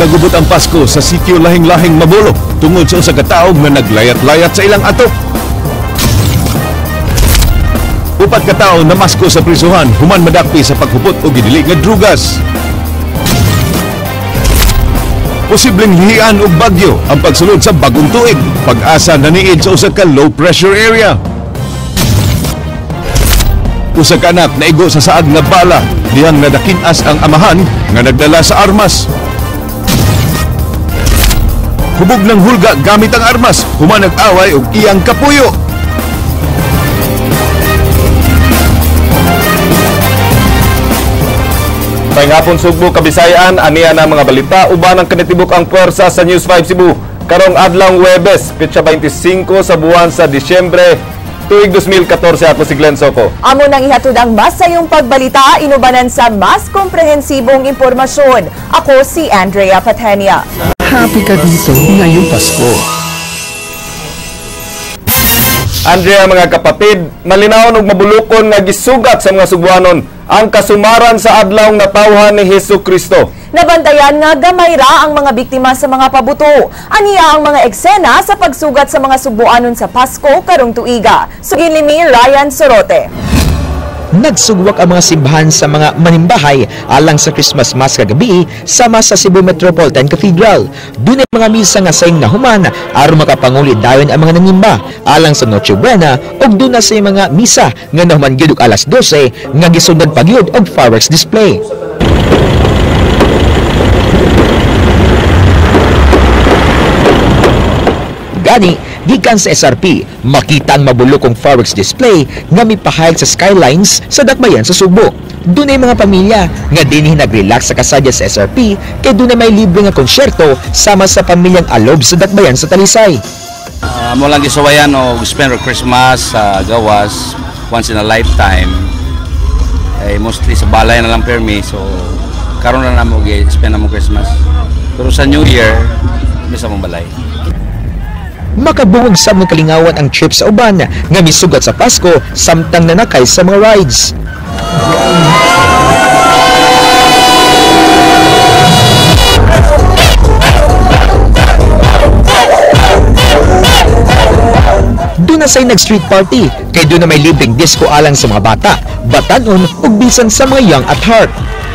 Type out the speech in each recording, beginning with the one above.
Nagubot ang Pasko sa sitio lahing-lahing Mabolo tungod sa usa ka tawo nga naglayat-layat sa ilang atok. Upat ka tawo na masko sa prisuhan human madakpi sa paghupot o gidili nga drugas. Posibleng lihian og bagyo ang pagsulod sa bagong tuig. Pag-asa naniid sa usa ka low pressure area. Usa ka anak naigo sa saag nga bala dihang nadakinas ang amahan nga nagdala sa armas. Hubog ng hulga gamit ang armas, human nag-away og iyang kapuyo. Paingapon Sugbo, Kabisayan, aniya na mga balita, uban ang kanitibuk ang puwersa sa News 5 Cebu. Karong adlaw Huwebes, petsa 25 sa buwan sa Disyembre, tuig 2014. Ako si Glenn Soco. Amo nang ihatod ang mas sayong pagbalita, inubanan sa mas komprehensibong impormasyon. Ako si Andrea Patenia. Happy ka dito ngayong Pasko. Andrea, mga kapatid, malinaw og mabulukon nga gisugat sa mga Sugbuanon ang kasumaran sa adlaw nga tawhan ni Hesukristo. Nabantayan nga gamay ra ang mga biktima sa mga pabuto. Aniya ang mga eksena sa pagsugat sa mga Sugbuanon sa Pasko karong tuiga. Sugin ni Ryan Sorote. Nagsugwak ang mga simbahan sa mga manimbahay alang sa Christmas Mass kagabi sama sa Cebu Metropolitan Cathedral. Doon ay mga misa nga sayang nahuman aron makapanguli dayon ang mga nanimba alang sa Noche Buena ug doon na sa mga misa nga nahuman gyud og alas 12 nga gisundan pagyud og fireworks display. Gani, gikan sa SRP, makita ang mabulokong fireworks display nga mipahayag sa skylines sa dakbayan sa Subo. Doon ay mga pamilya nga dinhi nag-relax sa kasadya sa SRP kay doon ay may libre nga konsyerto sama sa pamilyang alob sa dakbayan sa Talisay. Mo lang gisuwayan og spend Christmas sa gawas once in a lifetime. Mostly sa balay na lang permi, so karon na namo gi-spend namo Christmas. Pero sa New Year, misa mong balay. Makabuwag sab ng kalingawan ang trip sa uban nga misugat sa Pasko samtang nanakay sa mga rides. Doon na say nag-street party kay doon na may libreng disco alang sa mga bata, batanon ug bisan sa mga young at heart.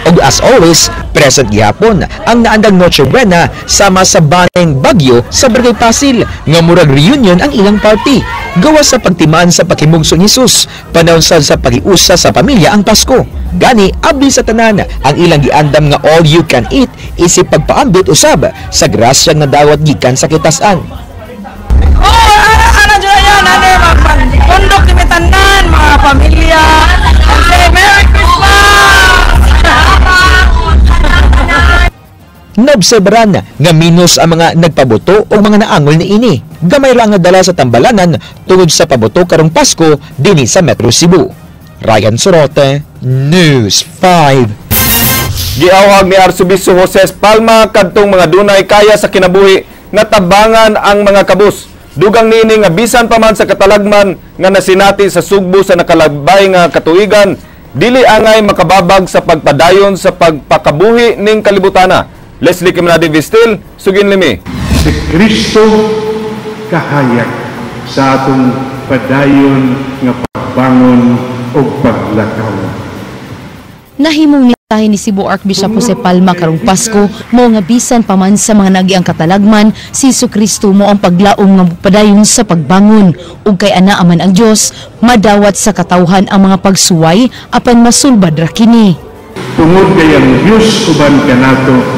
Og as always, present gihapon ang naandang Noche Buena sama sa Baneng Bagyo sa Barangay Pasil nga murag reunion ang ilang party. Gawas sa pagtimaan sa pakimugso ni Jesus, panahon sa pagiusa sa pamilya ang Pasko. Gani, abli sa tanan ang ilang giandam nga all you can eat isip pagpaambit usab sa grasya nga dawat gikan sa kitasan. Pondok timitanan mga pamilya. Merry Christmas! Naobserbaran nga minus ang mga nagpabuto o mga naangol ni ini. Gamay ra nga dala sa tambalanan tungod sa pabuto karong Pasko dinhi sa Metro Cebu. Ryan Sorote, News 5. Giawhag ni Arsobispo Jose Palma kadtong mga dunay kaya sa kinabuhi nga tabangan ang mga kabus. Dugang nini nga bisan pa man sa katalagman nga nasinati sa Sugbo sa nakalabay nga katuigan, dili angay makababag sa pagpadayon sa pagpakabuhi ning kalibutana. Leslie Kimanadi Vistil, Sugin Limi. Si Kristo kahayag sa atong padayon nga pagbangon o paglakaw. Nahimong nitahin ni Cebu Archbishop Jose Palma karong Pasko mo nga bisan pa man sa mga nagiang katalagman si Jesucristo mo ang paglaom nga padayon sa pagbangon ug kay ana aman ang Dios madawat sa katawhan ang mga pagsuway apan masulbad ra kini. Tungod kay ang Dios uban kanato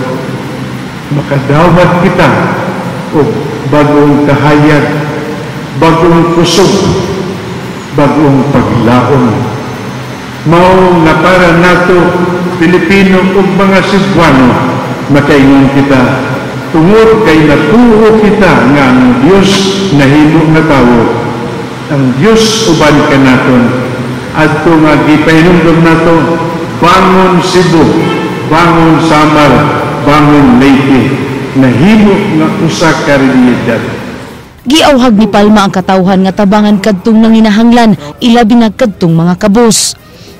makadawat kita og bagong kahayag, bagong kusog, bagong paglaom. Mao nga para nato Pilipino ug mga Cebuano makaingon kita tungod kay natuo kita nga ang Dios nahimo nga tawo, ang Dios uban kanaton adto nga gipahinumdom nato bangon Cebu, bangon Samar, bangon Leyte, nahimo nga usa ka realidad. Giawhag ni Palma ang katawhan nga tabangan kadtong nanginahanglan ilabi na kadtong mga kabus.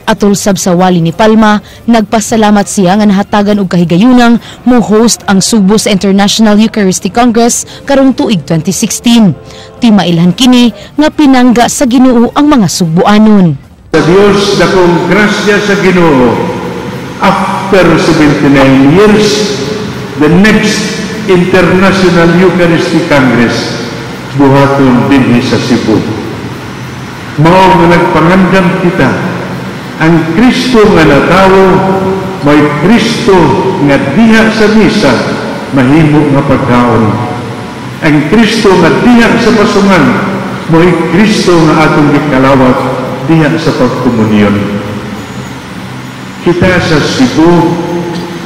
Atol sab sa wali ni Palma, nagpasalamat siya nga nahatagan og kahigayunang mo host ang Subo sa International Eucharistic Congress karong tuig 2016. Timailhan kini nga pinangga sa Ginoo ang mga Sugboanon. Sa Diyos dakong grasya sa Ginoo, after 79 years, the next International Eucharistic Congress buhaton din sa Cebu. Mao nga nagpangandam kita, ang Kristo nga natawo, may Kristo nga diha sa misa, mahimo nga pagkaon. Ang Kristo nga diha sa pasungan, may Kristo nga atong gikalawat diha sa pagkomunyon. Kita sa Cebu,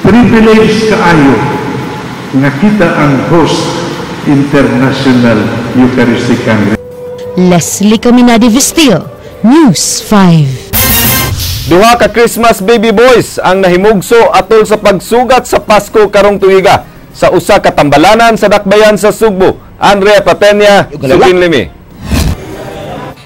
privilege kaayo nga kita ang host International Eucharistic Congress. Leslie Caminade Vistil, News 5. Duha ka Christmas baby boys ang nahimugso atol sa pagsugat sa Pasko karong tuiga sa usa ka tambalanan sa dakbayan sa Sugbo. Andrea Patenia, Sugin Limi.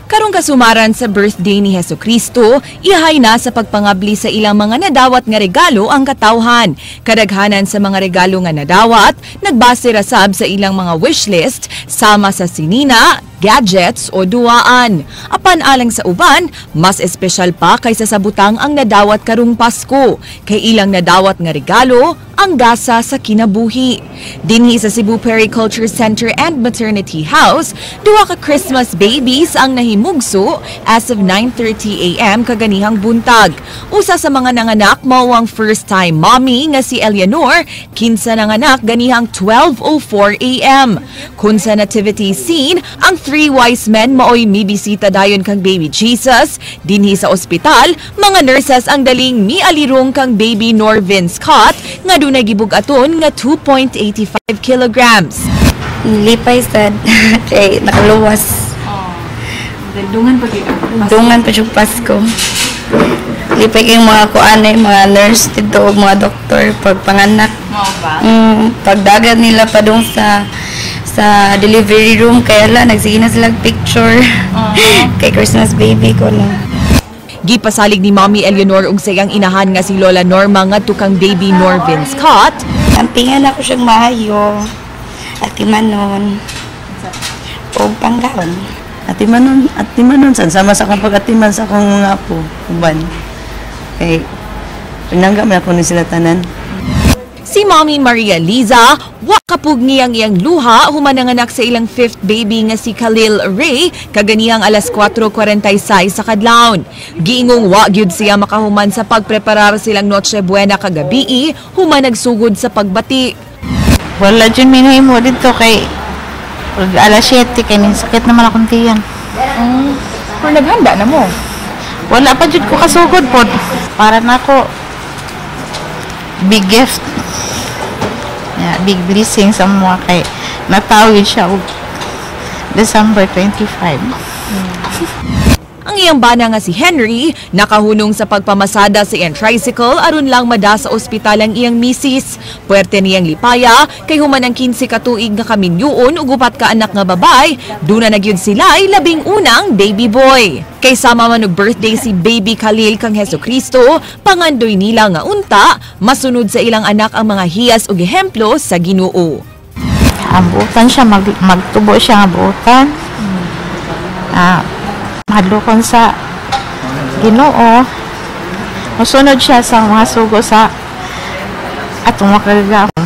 Karong kasumaran sa birthday ni Jesucristo, ihay na sa pagpangabli sa ilang mga nadawat nga regalo ang katawhan. Kadaghanan sa mga regalo nga nadawat, nagbase rasab sa ilang mga wishlist, sama sa sinina, gadgets o duwaan. Apan alang sa uban, mas espesyal pa kaysa sa butang ang nadawat karong Pasko. Kay ilang nadawat nga regalo, ang gasa sa kinabuhi. Dinhi sa Cebu Periculture Center and Maternity House, duha ka Christmas babies ang nahimugso as of 9:30 a.m. kaganihang buntag. Usa sa mga nanganak mao ang first-time mommy nga si Eleanor, kinsa nanganak ganihang 12:04 a.m. Kun sa nativity scene, ang three wise men maoy mibisita dayon kang baby Jesus. Dinhi sa ospital, mga nurses ang daling mialirong kang baby Norvin Scott nga dunay gibug-aton nga 2.85 kilograms. Lipay sad kay nakaluwas. Dungan pa gyud. Dungan pa yung Pasko. Lipay kay mga kuanay, mga nurse dito o mga doktor pag panganak. Mao ba? Pagdagan nila pa dong sa delivery room kaya nagsige na sila picture kay Christmas baby ko no. Gipasalig ni Mommy Eleanor ug sayang inahan nga si Lola Norma nga tukang baby Norvin Scott. Ampingan ako siyang maayo. Atimanon. O panggaon. Atimanon san sama sa akong pag-atiman sa akong mga apo uban. Kay pinangga man ako ni sila tanan. Si Mommy Maria Liza, wa kapug niyang iyang luha human nanganak sa ilang fifth baby nga si Khalil Ray kaganihang alas 4:46 sa kadlawon. Giingong wa gyud siya makahuman sa pagpreparar silang Noche Buena kagabi human nagsugod sa pagbati. Wala dyan minahimo dito kay alas 7 kay sakit naman akong tiyan. Kung naghanda na mo? Wala pa dyan ko kasugod po. Para na ako big gift. Yeah, big blessing sa mga kay natawid siya og December 25. Ang iyang bana nga si Henry, nakahunong sa pagpamasada sa iyang tricycle aron lang mada sa ospital ang iyang misis. Puwerte niyang lipaya, kay human ang 15 katuig nga kaminyuon ug upat ka anak nga babay, duna na gyud sila'y labing unang baby boy. Kay sama man og birthday si baby Khalil kang Jesucristo, pangandoy nila nga unta, masunod sa ilang anak ang mga hiyas ug ehemplo sa Ginoo. Abutan siya, magtubo siya nga abutan. Madlukon sa Ginoo. Masunod siya sa mga sugo sa atong makagagapon.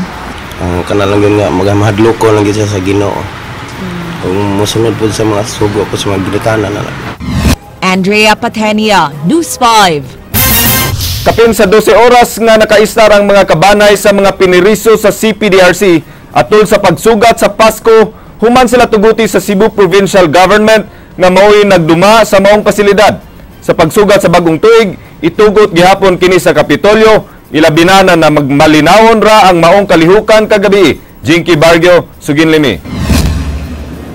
Ang kanalang yun nga, maghadlukon lang siya sa Ginoo. Kung masunod po sa mga sugo po sa mga ginikanan na. Andrea Patenia, News 5. Kapin sa 12 oras nga nakaistar ang mga kabanay sa mga piniriso sa CPDRC atol sa pagsugat sa Pasko, human sila tuguti sa Cebu Provincial Government nga mao'y nagduma sa maong pasilidad. Sa pagsugat sa bagong tuig, itugot gihapon kini sa Kapitolyo, ilabinana na magmalinawon ra ang maong kalihukan kagabi. Jinky Bargyo, Sugin Limi.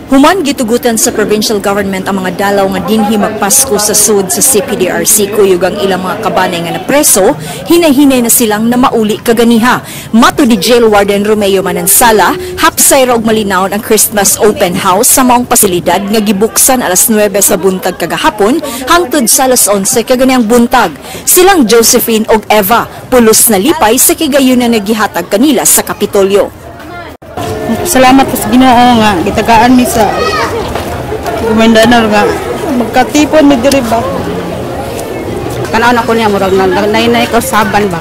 Human gitugutan sa provincial government ang mga dalaw nga dinhi magpasko sa sud sa CPDRC kuyog ang ilang mga kabanay nga napreso, hinay-hinay na silang na mauli kaganiha. Mato ni Jail Warden Romeo Manansala, hapsay ra og malinaw ang Christmas open house sa maong pasilidad nga gibuksan alas 9 sa buntag kagahapon hangtod sa alas 11 kaganiyang buntag. Silang Josephine og Eva pulos na lipay sa kigayunan nga gihatag kanila sa Kapitolyo. Salamat sa Ginoo nga gitagaan mi sa Gumandanor nga magkatipon mi diri ba. Kana ko niya murag nay kausaban ba.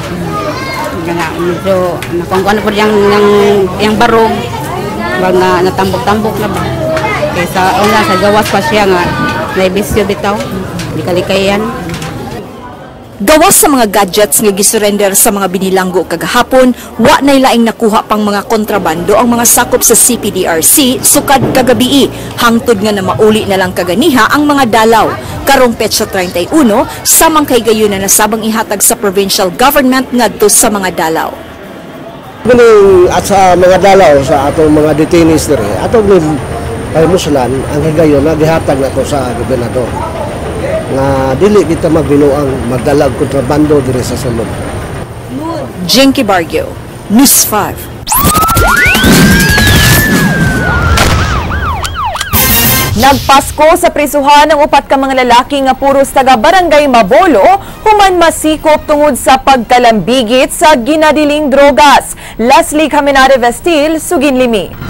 Nga medyo nakongkuan po yang barog bag nga natambok-tambok na ba. Kaysa una sa gawas pa siya nga naibisyo bitaw. Likay-likayan. Gawas sa mga gadgets nga gisurrender sa mga binilanggo kagahapon, wa nay laing nakuha pang mga kontrabando ang mga sakop sa CPDRC sukad kagabii, hangtod nga na mauli na lang kaganiha ang mga dalaw. Karong petsa 31, samang kay gayon na nasabang ihatag sa provincial government ngadto sa mga dalaw. At sa mga dalaw sa atong mga detainees diri, atong muslan ang higayon na gihatag nato sa gobernador. Nga dili kita magbinuang magdalag kontrabando diri sa sulod. Jinky Bargio, News 5. Nagpasko sa prisuhan ang upat ka mga lalaki nga puros taga Barangay Mabolo human masikop tungod sa pagkalambigit sa ginadiling drogas. Leslie Caminare Vestil, Suginlimi.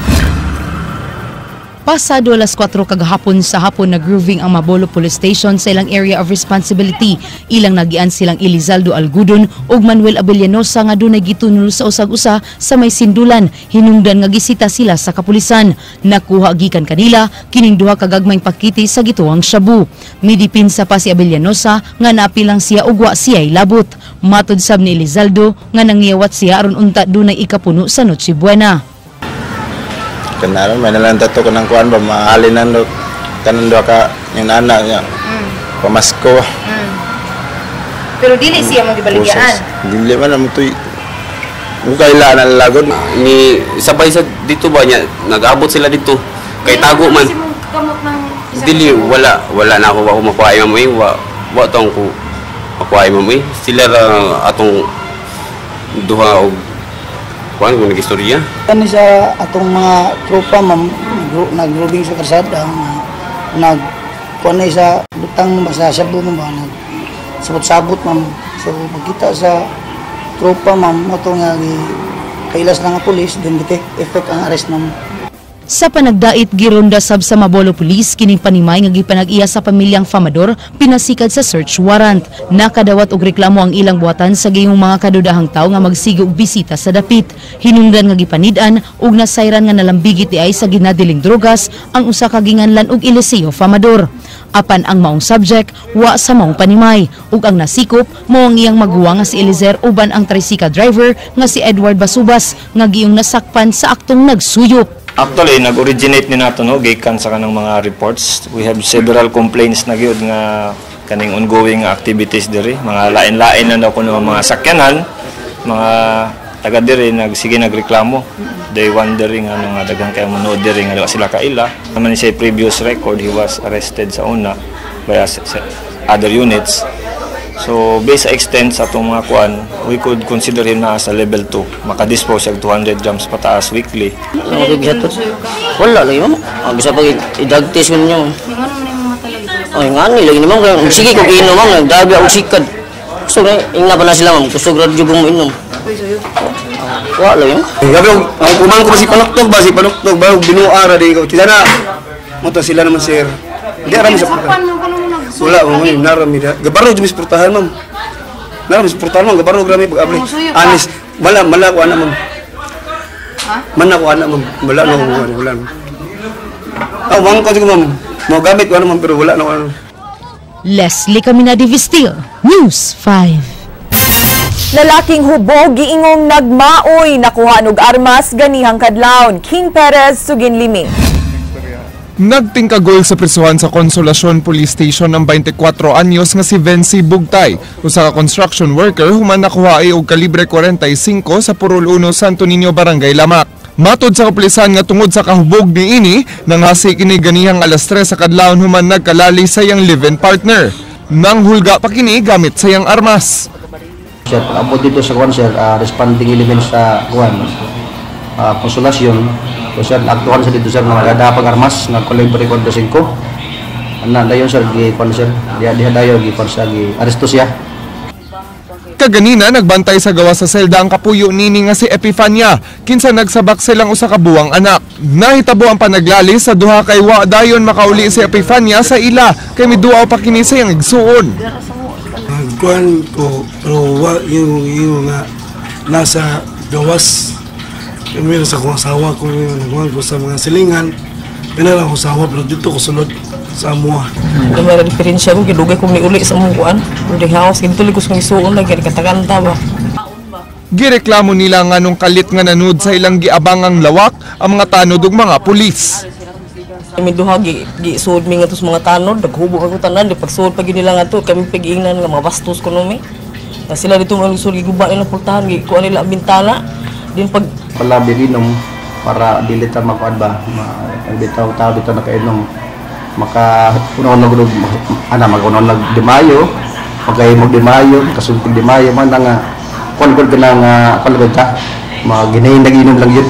Pasado alas 4 kagahapon sa hapon nag-grooving ang Mabolo Police Station sa ilang area of responsibility. Ilang nagian silang Elizaldo Algudon ug Manuel Abellanosa nga dunay gitunol sa usag-usa sa may sindulan. Hinungdan nga gisita sila sa kapulisan. Nakuha gikan kanila kining duha ka gagmayng pakiti sa gituang shabu. Midipinsa pa si Abellanosa nga naapilang siya ug wa siya'y labot. Matod sab ni Elizaldo nga nangyawat siya aron unta dunay ikapuno sa Noche Buena. Kenalan may nalang tato kanang kuan ba maalinan do kanan do ka yung anak niya pamasko. Pero dili siya mo gibaligyan. Dili man mo tuy kaila na lagod ni sabay sa dito ba niya nag-abot sila dito kay tago man. Dili wala na ako makuha mo wa tong ko makuha mo sila atong duha og kuan kung nag-istorya. Kani sa atong mga tropa ma'am, nag-grooving sa karsada, kuan na sa butang sa shabu mo ba, sabot-sabot ma'am. So magkita sa tropa ma'am, ito nga kailas na nga polis, then effect ang arrest ma'am. Sa panagdait gironda sab sa Mabolo Police kining panimay nga gipanag-iya sa pamilyang Famador pinasikad sa search warrant. Nakadawat og reklamo ang ilang buhatan sa gayong mga kadudahang tawo nga magsigog bisita sa dapit. Hinungdan nga gipanid-an ug nasayran nga nalambigit di ay sa ginadiling drogas ang usa ka ginganlan og Eliseo Famador. Apan ang maong subject wa sa maong panimay ug ang nasikop mao ang iyang maguwa nga si Elizer uban ang tricycle driver nga si Edward Basubas nga giyong nasakpan sa aktong nagsuyop. Actually, nag-originate ni nato no gikan sa kanang mga reports. We have several complaints na gyud nga kaning ongoing activities diri, mga lain-lain na daw kuno mga sakyanan, mga taga diri nagreklamo. They wondering ano nga daghang kay monood diri nga sila kaila. Naman ni say previous record, he was arrested sa una by other units. So based sa extent sa atong mga kuan, we could consider him na as a level 2. Makadispose og 200 grams pataas weekly. Wala lagi mo. Bisa pag i-drug-test mo niyo. Ay ngani lagi naman kay sige ko inom man nagdabi og sikad. So ingna pa na sila ma'am, kusog ra jud mo inom. Wala lagi mo. Gabi ang kumang ko si Panoktok ba binuara di ko. Tila na. Moto sila naman sir. Di ara mi sa wala mo ni narami da. Gabaro jumis portahan ma'am. Narami sa portahan ma'am gabaro grami pag-abli. Anis wala ko ana ma'am. Ha? Mana ko ana ma'am. Wala na ko wala. Wang ko ma'am. Mo gamit ko ana ma'am pero wala na ko ana. Leslie Caminade Vestil, News 5. Lalaking hubog giingong nagmaoy nakuha og armas ganihang kadlawon. King Perez, Suginlimi. Nagtingkagol sa prisuhan sa Consolacion Police Station ng 24 anyos nga si Vency Bugtay, usa ka construction worker human nakuha og kalibre 45 sa Purul 1 Santo Niño, Barangay Lamak. Matod sa kapulisan nga tungod sa kahubog ni ini, nanghasi kini ganihang alas 3 sa kadlawon human nagkalali sa iyang live-in partner. Nang hulga pa kini gamit sa iyang armas. Sir, abot dito sa kuwan, sir, responding element sa kuwan, konsolasyon. So, sir, aktuhan sa dito, sir, na maganda pag-armas, nag-collaborate ko 5. Dayon, sir, kuwan, sir, diha dayon, kuwan siya, aresto siya. Kaganina nagbantay sa gawa sa selda ang kapuyo nini nga si Epifania, kinsa nagsabak silang usa ka buwang anak. Nahitabo ang panaglali sa duha kay wa dayon makauli si Epifania sa ila kay miduaw pa kini sa iyang igsuon. Kuan ko pero wa yung nga nasa gawas. Kami sa kong asawa ko nagkuhan ko sa mga silingan. Pinalang ko asawa pero dito ko sulod sa amuha. May diferensya ko, gidugay kong niuli sa mong kuan. Hindi hawas, gintulig ko sa isuon na, kanta ba? Gireklamo nila nga nung kalit nga nanud sa ilang giabangang lawak ang mga tanod ug mga pulis. Kami duha, gi-suod mi nga to sa mga tanod, naghubog ako tanan, di pagsuod pag nila nga to, kami pag-iingnan nga mga bastos ko numi. Na sila dito mga lusod, giguba nilang pultahan, gikuha nila ang bintana. Din pag... Palabirinom para dilita makuan ba, bitaw tao dito nakainom. Maka uno nagdimayo, magkahimog dimayo, kasuntig dimayo man nga kuan-kuan ka na kuan ka mga ginahin nag-inom lang yun.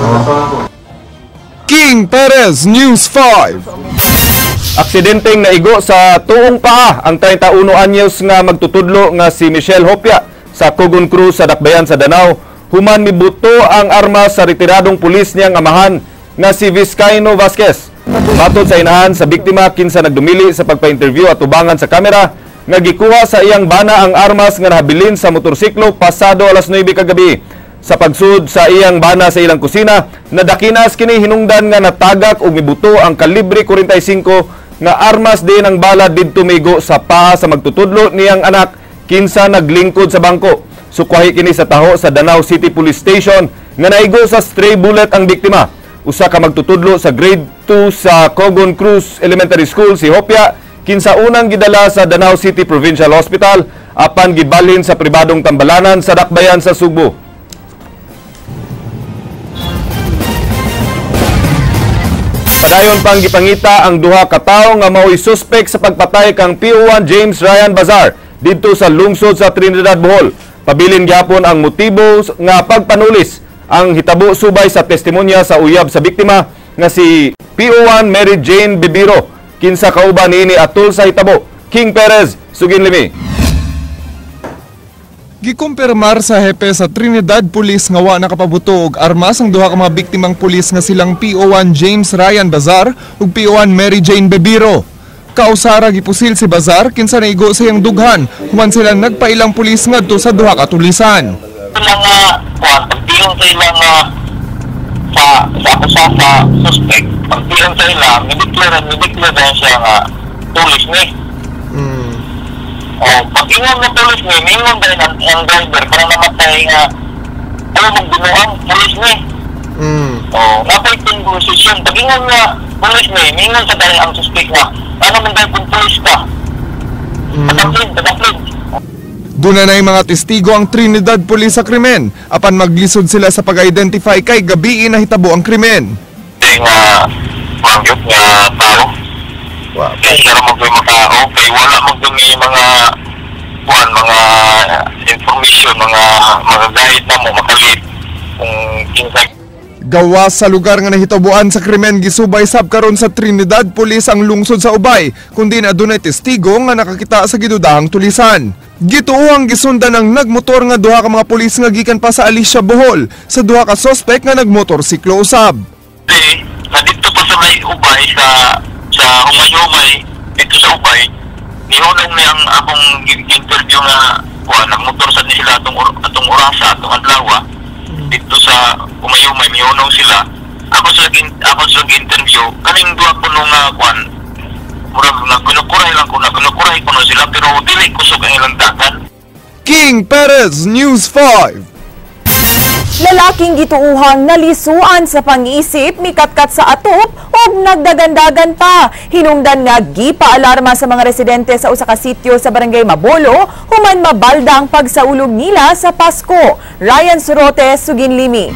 King Perez, News 5. Aksidenteng naigo sa tuong paa ang 31 anyos nga magtutudlo nga si Michelle Hopia sa Cogon Cruz sa Dakbayan sa Danau. Human mibuto ang armas sa retiradong pulis niyang amahan nga si Vizcaino Vasquez. Matod sa inahan sa biktima kinsa nagdumili sa pagpa-interview at tubangan sa kamera nga gikuha sa iyang bana ang armas nga nahabilin sa motorsiklo pasado alas 9 kagabi. Sa pagsud sa iyang bana sa ilang kusina, nadakinas kini hinungdan nga natagak ug mibuto ang kalibre 45 nga armas din ang bala didto migo sa paa sa magtutudlo niyang anak kinsa naglingkod sa bangko. Sukwahi kini sa taho sa Danau City Police Station nga naigo sa stray bullet ang biktima. Usa ka magtutudlo sa grade 2 sa Cogon Cruz Elementary School si Hopia kinsa unang gidala sa Danau City Provincial Hospital apan gibalhin sa pribadong tambalanan sa Dakbayan sa Sugbo. Padayon pang gipangita ang duha ka tawo nga mao'y suspek sa pagpatay kang PO1 James Ryan Bazar didto sa lungsod sa Trinidad, Bohol. Pabilin gyapon ang motibo nga pagpanulis. Ang hitabo subay sa testimonya sa uyab sa biktima nga si PO1 Mary Jane Bibiro kinsa kauban niini atol sa hitabo. King Perez, Suginlimi. Gikumpirmar sa hepe sa Trinidad Police nga wa nakapabuto og armas ang duha ka mga biktimang pulis nga silang PO1 James Ryan Bazar ug PO1 Mary Jane Bibiro. Kausara gipusil si Bazar kinsa naigo sa iyang dughan human sila nagpailang pulis ngadto sa duha ka tulisan. Pagbilang sa ilang sa suspect, pagbilang sa ilang, nideklara siya nga tulis ni. Pag ingon na tulis ni, mingon dahil ang driver parang namatay nga ano magbinuang tulis ni. Napaitin posisyon. Pag ingon nga tulis ni, mingon sa dahil ang suspect nga ano man dahil kung tulis ka. Pataplin. Duna na mga testigo ang Trinidad Police sa krimen, apan maglisod sila sa pag-identify kay gabi na hitabo ang krimen. Mangyot nga tao. Kaya siya magmay kay wala magdumi mga information, mga guide na mo makalit kung kinsa. Gawa sa lugar nga nahitabuan sa krimen gisubay sab karon sa Trinidad Police ang lungsod sa Ubay, kundi na adunay testigo nga nakakita sa gidudahang tulisan. Gituohang gisundan ang nagmotor nga duha ka mga pulis nga gikan pa sa Alicia, Bohol sa duha ka suspect nga nagmotorsiklo usab. Dito pa sa may Ubay sa Humay-Humay dito sa Ubay, nihunong na ang akong interview nga nagmotor sa nila atong orasa atong adlaw dito sa Humay-Humay nihunong sila. Ako sa interview kaning duha ko nung murag nagkunukuray ko na sila pero dili kusog ang ilang dakan. King Perez, News 5. Lalaking gituuhang nalisuan sa pang-iisip mikatkat sa atop ug nagdagandagan pa. Hinungdan nga gipaalarma sa mga residente sa usa ka sitio sa Barangay Mabolo human mabalda ang pagsaulog nila sa Pasko. Ryan Sorote, Suginlimi.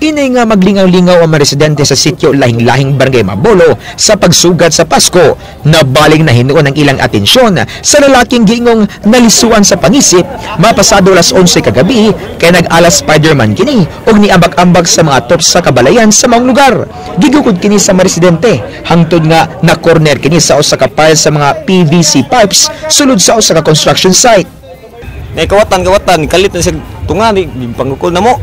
Inay nga maglingaw-lingaw ang mga residente sa sitio lahing-lahing Barangay Mabolo sa pagsugad sa Pasko na baling nahinuon ang ilang atensyon sa lalaking giingong nalisuan sa pangisip mapasado alas 11 kagabi kay nag-alas Spider-Man kini og niambag-ambag sa mga top sa kabalayan sa maong lugar. Gigukod kini sa mga residente hangtod nga na corner kini sa usa ka pile sa mga PVC pipes sulod sa usa ka construction site. Nay kawatan kalit na sa tunga ni pangukol na mo.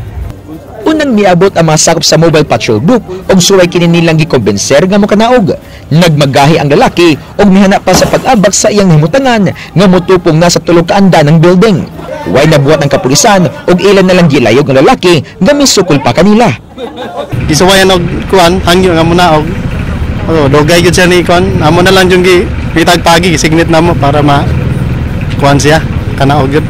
Unang niabot ang mga sakop sa mobile patrol group og suway kini nilang gikombenser nga mokanaog. Nagmagahi ang lalaki og mihana pa sa pag-abak sa iyang himutangan nga motupong na sa tulog ka anda ng building. Way nabuhat ang kapulisan og ilan na lang gilayog ang lalaki nga misukol pa kanila. Gisuwayan og kuan hangyo nga munaog. Dogay gyud siya ni kuan. Amo na lang yung gitag pagi signit namo para ma kuan siya kanaog gyud.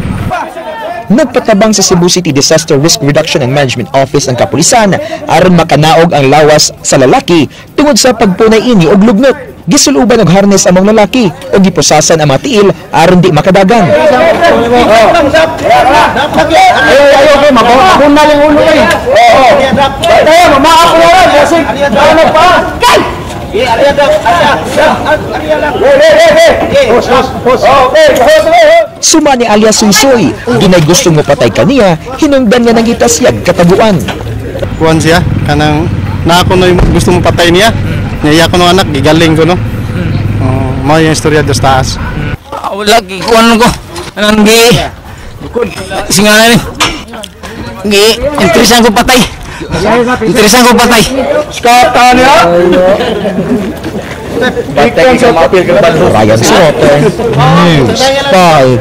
Nagpatabang sa Cebu City Disaster Risk Reduction and Management Office ang kapulisan aron makanaog ang lawas sa lalaki tungod sa pagpunay ini og lugnot. Gisuluban og harness among lalaki og gipusasan ang mga tiil aron di makadagan. Suma ni alias Suisoy, ginay gustong mapatay kaniya, hinungdan nga nangitasyag kataguan. Kuan siya, kanang na ako no gusto mo patay niya. Niya ko no anak, gigaling ko no. Mao yung istorya dos taas. Wala kuan ko. Anang gi. Singalan ni. Gi, interesan ko patay. Interesan ko patay. Skata niya. Ryan Soto, News 5.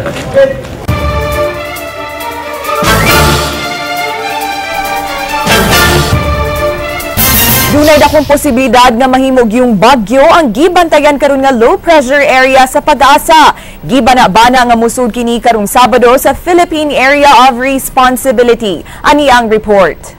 Dunay dakong posibilidad nga mahimog yung bagyo ang gibantayan karon nga low pressure area sa Pag-asa. Gibana-bana nga musud kini karong Sabado sa Philippine Area of Responsibility. Ani ang report.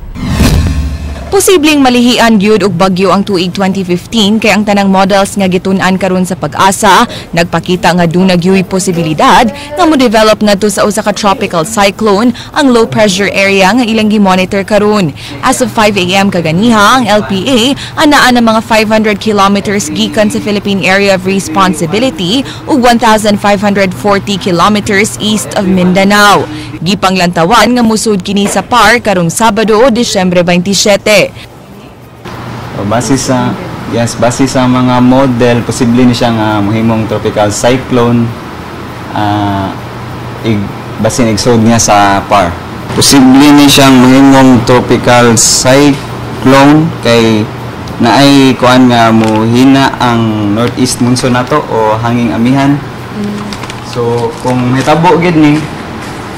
Posibleng malihian gyud og bagyo ang tuig 2015 kay ang tanang models nga gitun-an karon sa Pag-asa nagpakita nga dunay gyud posibilidad nga mo-develop ngadto sa usa ka tropical cyclone ang low pressure area nga ilang gi-monitor karon. As of 5 AM kaganiha ang LPA anaa ng mga 500 kilometers gikan sa Philippine Area of Responsibility ug 1,540 kilometers east of Mindanao. Gipanglantawan nga musud kini sa PAR karong Sabado, Disyembre 27. Base sa mga model, posible ni siya nga mahimong tropical cyclone basin igsod niya sa PAR. Posible ni siyang mahimong tropical cyclone kay naay kuan nga mohina ang northeast monsoon nato o hanging amihan. So kung hitabo gid ni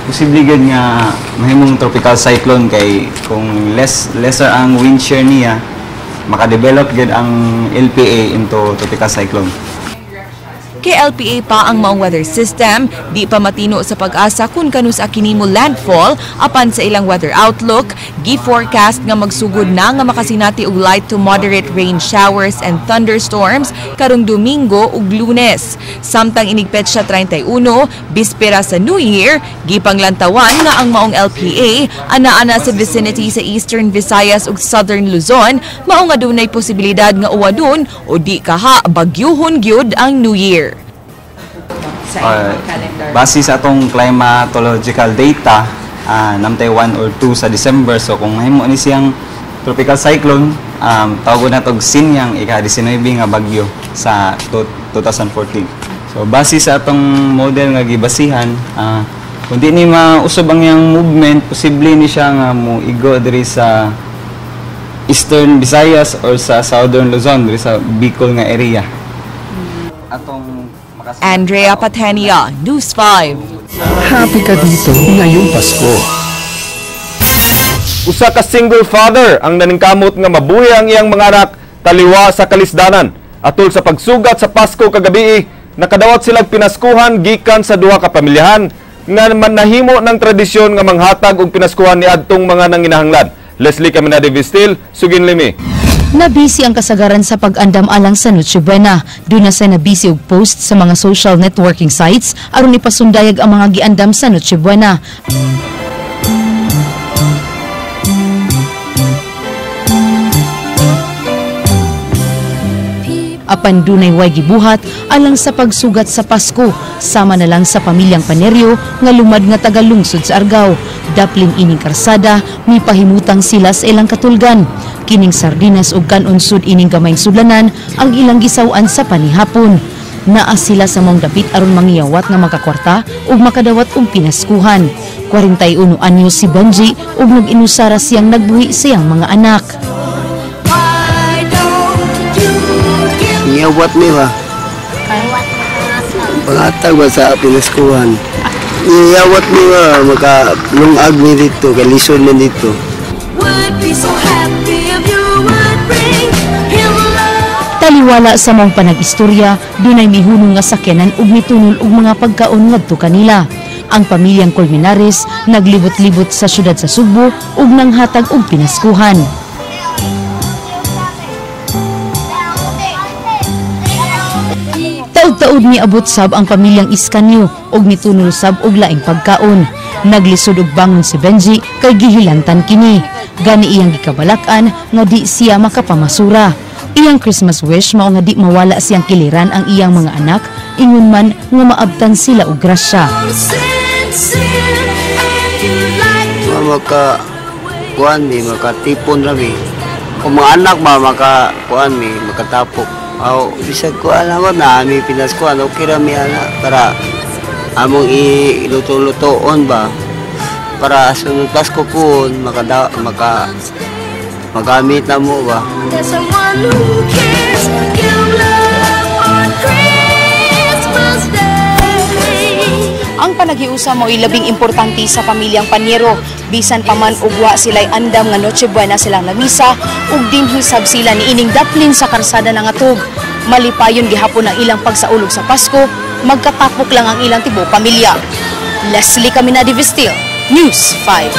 posible gid nga mahimong tropical cyclone kay kung lesser ang wind shear niya makadevelop gid ang LPA into tropical cyclone. Kay LPA pa ang maong weather system, di pa matino sa Pag-asa kung kanus kini mo landfall apan sa ilang weather outlook, gi-forecast nga magsugod na nga makasinati og light to moderate rain showers and thunderstorms karong Domingo ug Lunes. Samtang inigpetsa 31, bispera sa New Year, gipanglantawan nga ang maong LPA ana-ana sa vicinity sa Eastern Visayas ug Southern Luzon, mao nga dunay posibilidad nga uwadon o di kaha bagyuhon gyud ang New Year. Base sa atong climatological data, namtay 1 or 2 sa December. So kung mahimo ni siyang tropical cyclone, tawag na tog sinyang ika-19 nga bagyo sa 2014. So base sa atong model nga gibasihan, kung di ni mausob ang yang movement, posible ni siya nga moigo diri sa Eastern Visayas or sa Southern Luzon diri sa Bicol nga area. Andrea Patenia, News 5. Happy ka dito ngayong Pasko. Usa ka single father ang naningkamot nga mabuhi ang iyang mga anak taliwa sa kalisdanan. Atol sa pagsugat sa Pasko kagabi, nakadawat silang pinaskuhan gikan sa duha ka pamilyahan nga manahimo ng tradisyon nga manghatag og pinaskuhan ni adtong mga nanginahanglan. Leslie Caminade Vistil, Sugin Limi. Nabisi ang kasagaran sa pag-andam alang sa Noche Buena. Doon na sa nabisi og post sa mga social networking sites aron ipasundayag ang mga giandam sa Noche Buena. Apan dunay way gibuhat alang sa pagsugat sa Pasko, sama na lang sa pamilyang Paneryo nga lumad nga tagalungsod sa Argao. Daplin ining karsada, mipahimutang sila sa ilang katulgan. Kining sardinas ug kanunsod ining gamayng sudlanan ang ilang gisawan sa panihapon. Naa sila sa mong dapit aron mangiyawat nga makakwarta ug makadawat og pinaskuhan. 41 anyos si Benji ug nag-inusara siyang nagbuhi siyang mga anak. Niyawat mi ba? Pangatag ba sa pinaskuhan? Niyawat mi ba? Makalungag mi dito, kalisod mi dito. Taliwala sa mong panag-istorya, dunay mihunong nga sakyanan ug mitunol og mga pagkaon ngadto kanila. Ang pamilyang Colmenares naglibot-libot sa syudad sa Sugbo ug nanghatag og pinaskuhan. Taud-taud miabot sab ang pamilyang Iskanyo ug mitunol sab og laing pagkaon. Naglisod og bangon si Benji kay gihilantan kini. Gani iyang gikabalak-an nga di siya makapamasura. Iyang Christmas wish mao nga di mawala siyang kiliran ang iyang mga anak, ingon man nga maabtan sila og grasya. Maka kuan mi makatipon rami. Kung mga anak ba kuan mi makatapok. Aw bisag kuan naman na ami pinaskuan okay ra mi ana para among iluto-lutoon ba para sunod Pasko kun magamit na mo ba. Ang panaghiusa mo ilabing importante sa pamilyang Panyero. Bisan pa man ugwa sila'y andam nga Noche Buena silang namisa ug dinhisab sila ni ining daplin sa karsada ng atog. Malipayon gihapon ang ilang pagsaulog sa Pasko, magkatapok lang ang ilang tibuok pamilya. Leslie Caminadi Vistil, News 5.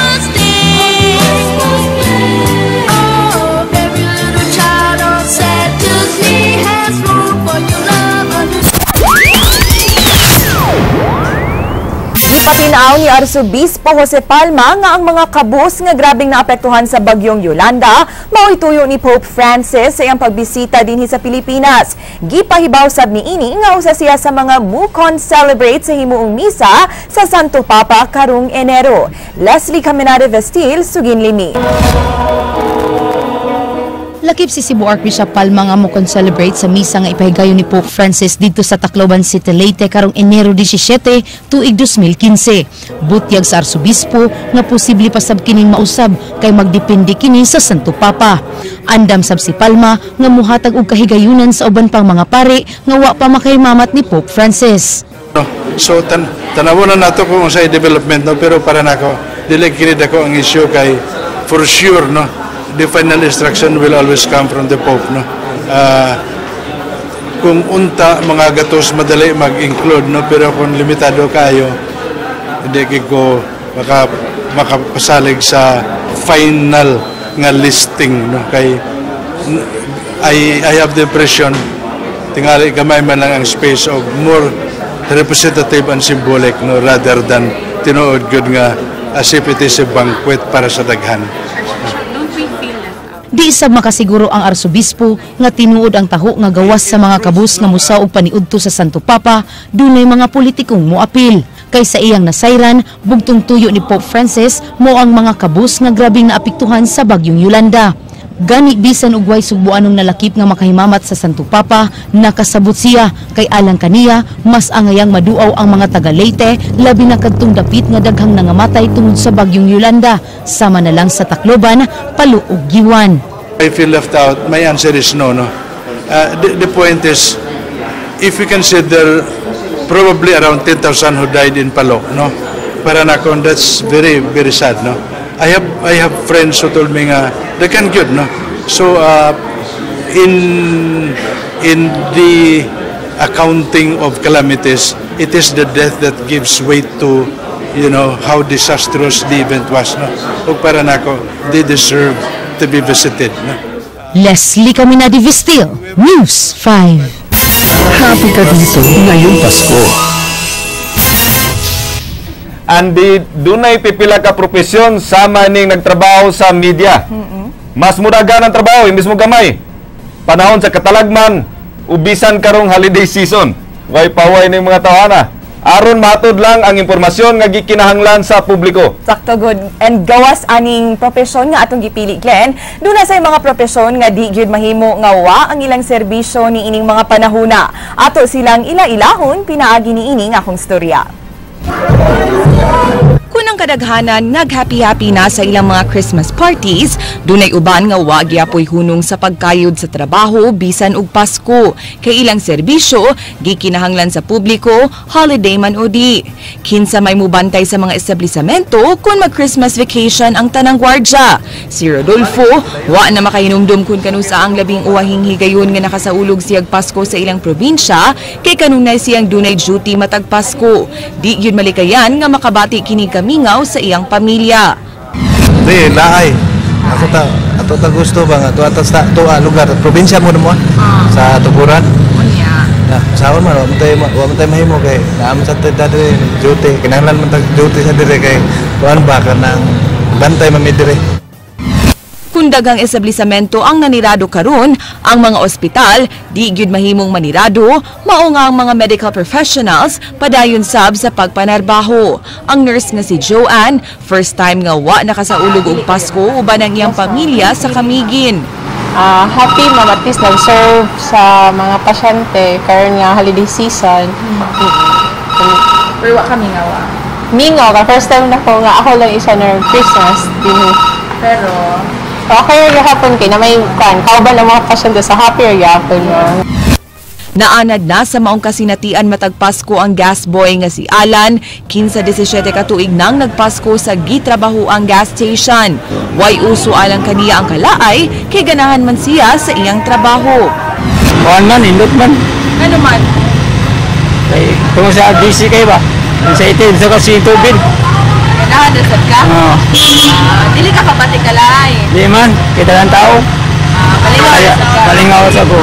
Patinaw ni Arsobispo Jose Palma nga ang mga kabus nga grabing naapektuhan sa bagyong Yolanda mao'y tuyo ni Pope Francis sa iyang pagbisita dinhi sa Pilipinas. Gipahibaw sab niini nga usa siya sa mga mukon celebrate sa himuong misa sa Santo Papa karong Enero. Leslie Caminade Vestil, Sugin Limi. Lakip si Cebu Archbishop Palma nga mo kon-celebrate sa misa nga ipahigayon ni Pope Francis dito sa Tacloban City, Leyte karong Enero 17, tuig 2015. Butyag sa Arsobispo nga posible pa sab kining mausab kay magdepende kini sa Santo Papa. Andam sab si Palma nga muhatag og kahigayunan sa uban pang mga pari nga wa pa makahimamat ni Pope Francis. So tanawon na nato kung sa development no, pero para nako dili kini dako ang issue kay for sure no. The final instruction will always come from the Pope. No? Kung unta mga gatos madali mag-include, no? Pero kung limitado kayo, hindi ko makapasalig sa final nga listing. No? Kay, I have the impression, tingali kamay man lang ang space of more representative and symbolic no? Rather than tinuod good nga as if it is a banquet para sa daghan. Di sab makasiguro ang Arsobispo nga tinuod ang taho nga gawas sa mga kabus nga musa og paniudto sa Santo Papa, dunay mga politikong moapil. Kaysa iyang nasayran, bugtong tuyo ni Pope Francis mo ang mga kabus nga grabing naapektuhan sa bagyong Yolanda. Gani bisan ug way sugbuanong nalakip nga makahimamat sa Santo Papa, nakasabot siya kay alang kaniya mas angayang maduaw ang mga taga Leyte labi na kadtong dapit nga daghang nangamatay tungod sa bagyong Yolanda, sama na lang sa Tacloban, Palu ug Giwan. I feel left out. My answer is no. The point is, if we consider probably around 10,000 who died in Palu, no, para na kon that's very very sad, no. I have friends who told me nga they can good, no. So in the accounting of calamities, it is the death that gives weight to, you know, how disastrous the event was, no. Ug para nako, they deserve to be visited, no. Leslie Caminadi Vistil, News 5. Happy ka dito ngayong Pasko. Andi, dunay pipila ka propesyon sama ning nagtrabaho sa media. Mas muragan ang trabaho, imbis mo gamay. Panahon sa katalagman, ubisan karong holiday season. Way paway ning mga tawhana. Aron matod lang ang impormasyon nga gikinahanglan sa publiko. Sakto good. And gawas aning propesyon nga atong gipili, Glenn. Doon na say mga propesyon nga di gyud mahimo nga wa ang ilang serbisyo ni ining mga panahuna. Ato silang ila-ilahon pinaagi ni ining akong storya. Kunang kadaghanan, nag-happy-happy na sa ilang mga Christmas parties, dunay uban nga wa gyapoy hunong sa pagkayod sa trabaho bisan og Pasko. Kay ilang serbisyo, gikinahanglan sa publiko, holiday man o di. Kinsa may mubantay sa mga establisamento kung mag-Christmas vacation ang tanang gwardya. Si Rodolfo, wa na makahinumdum kung kanusa ang labing uwahing higayon nga nakasaulog siyag Pasko sa ilang probinsya, kay kanunay siyang dunay duty matag Pasko. Di gyud malikayan nga makabati kini mingaw sa iyang pamilya. Di, laay. Ato ta gusto ba nga ato sa lugar, probinsya mo mo sa Tuguran. Na, sahon man, wa man tay mahimo kay naam sa diri duty, kinahanglan man tag duty sa diri kay kuan ba kanang bantay man mi diri. Kung daghang establisamento ang nanirado karon, ang mga ospital di gyud mahimong manirado, mao nga ang mga medical professionals padayon sab sa pagpanarbaho. Ang nurse nga si Joanne, first time nga wa nakasaulog og Pasko uban ang iyang pamilya sa Camiguin. Happy na at least nag-serve sa mga pasyente karon nga holiday season. Pero wa kami nga wa. Mingaw ka first time na ko nga ako lang isa na Christmas din. Pero okay ra hapon kay na may kauban ang mga pasyente sa happy ra hapon mo. Naanad na sa maong kasinatian matag Pasko ang gas boy nga si Alan, 15-17 ka tuig nang nagpasko sa gitrabaho ang gas station. Way uso alang kaniya ang kalaay, kay ganahan man siya sa iyang trabaho. Kuan man, indot man. Ano man? Kay, kung sa DC kayo ba? Sa itin, sa kasi tubig. Ganahan na sad ka? Oo. Dili ka pabati kalay. Di man, kita lang tao. Palingaw sa ko.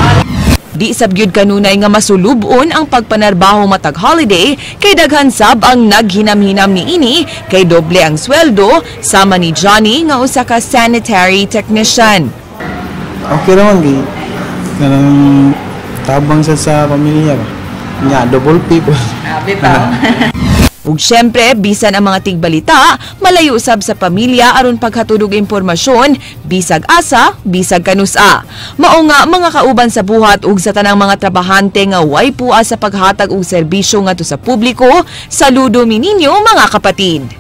Di sabgyud kanunay nga masulubon ang pagpanarbaho matag holiday, kay daghan sab ang naghinam-hinam niini kay doble ang sweldo sama ni Johnny nga usa ka sanitary technician. Okay naman gi. Kanang tabang sa pamilya ba. Nya double people. Bitaw. Ug syempre, bisan ang mga tigbalita, malayo usab sa pamilya aron paghatudog impormasyon, bisag asa, bisag kanusa. Mao nga mga kauban sa buhat ug sa tanang mga trabahante nga way pua sa paghatag og serbisyo ngadto sa publiko, saludo mi ninyo mga kapatid.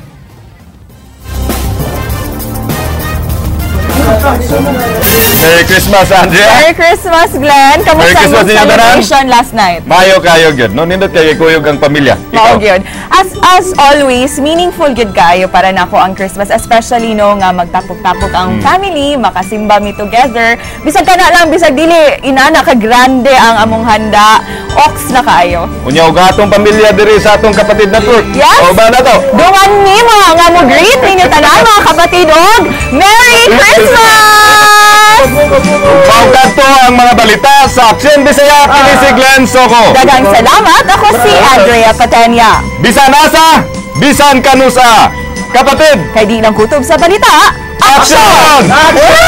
Merry Christmas, Andrea. Merry Christmas, Glenn. Kamusta ang celebration last night? Mayo kayo gyud. No nindot kay kuyog ang pamilya. Mao gyud. As always, meaningful gyud kayo para nako ang Christmas, especially no nga magtapok-tapok ang family, makasimba mi together. Bisag kana lang, bisag dili inana ka grande ang among handa. Ox na kaayo. Unya og atong pamilya diri sa atong kapatid network. Yes. O ba na to? Dungan nimo nga mo greet ninyo tanan mga kapatid og Merry Christmas! Pagkanto ang mga balita sa Aksyon Bisaya, kini si Glenn Soco. Daghang salamat. Ako si Andrea Patenya. Bisan asa, bisan kanusa. Kapatid, kay di lang kutob sa balita. Aksyon! Aksyon!